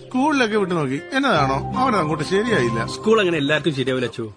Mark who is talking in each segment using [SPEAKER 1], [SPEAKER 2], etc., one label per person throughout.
[SPEAKER 1] സ്കൂളിലൊക്കെ വിട്ടു നോക്കി എന്നതാണോ അവൻ അങ്ങോട്ട് ശരിയായില്ല.
[SPEAKER 2] സ്കൂൾ അങ്ങനെ എല്ലാവർക്കും ശരിയാവില്ല അച്ചു.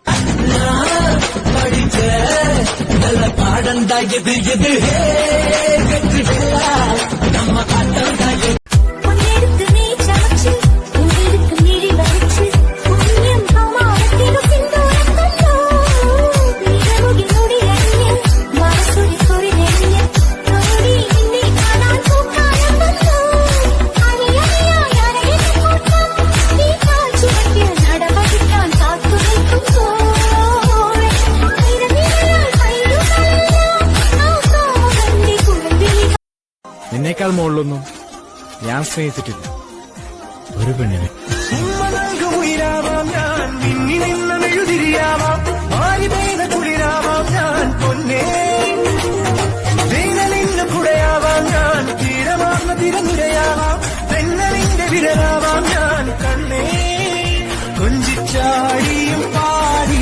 [SPEAKER 3] നിന്നേക്കാൾ മുകളിലൊന്നും ഞാൻ സ്നേഹിച്ചിട്ടില്ല ഒരു പെണ്ണിനെ.
[SPEAKER 4] കൊഞ്ചിച്ചാടിയും പാടി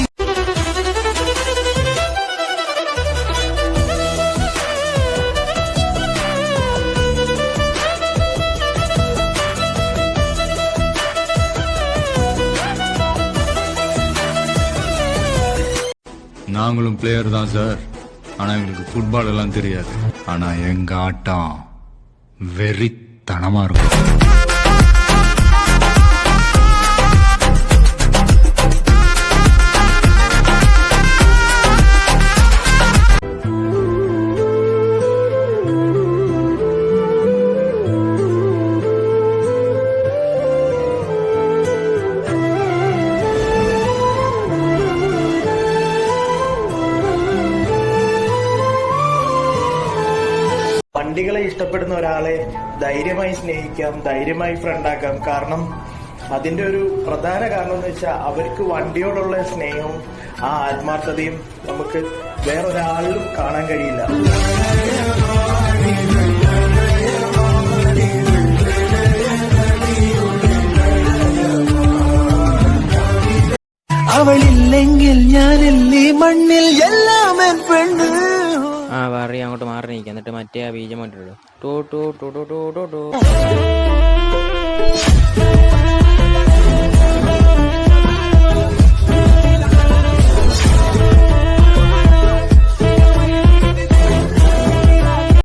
[SPEAKER 5] நாங்களும் பிளேயர் தான் சார். ஆனா எங்களுக்கு ஃபுட்பால் எல்லாம் தெரியாது. ஆனா எங்க ஆட்டம் வெறித்தனமா இருக்கும்.
[SPEAKER 6] വണ്ടികളെ ഇഷ്ടപ്പെടുന്ന ഒരാളെ ധൈര്യമായി സ്നേഹിക്കാം, ധൈര്യമായി ഫ്രണ്ടാക്കാം. കാരണം അതിന്റെ ഒരു പ്രധാന കാരണം എന്ന് വെച്ചാൽ അവർക്ക് വണ്ടിയോടുള്ള സ്നേഹവും ആ ആത്മാർത്ഥതയും നമുക്ക് വേറൊരാളിലും കാണാൻ കഴിയില്ല.
[SPEAKER 4] അവളില്ലെങ്കിൽ ഞാനില്ലേ മണ്ണിൽ എല്ലാം പെണ്ണ്.
[SPEAKER 7] പറയാ അങ്ങോട്ട് മാറി നിൽക്കാം. എന്നിട്ട് മറ്റേ ആ ബീജം കണ്ടിട്ടുള്ളൂ.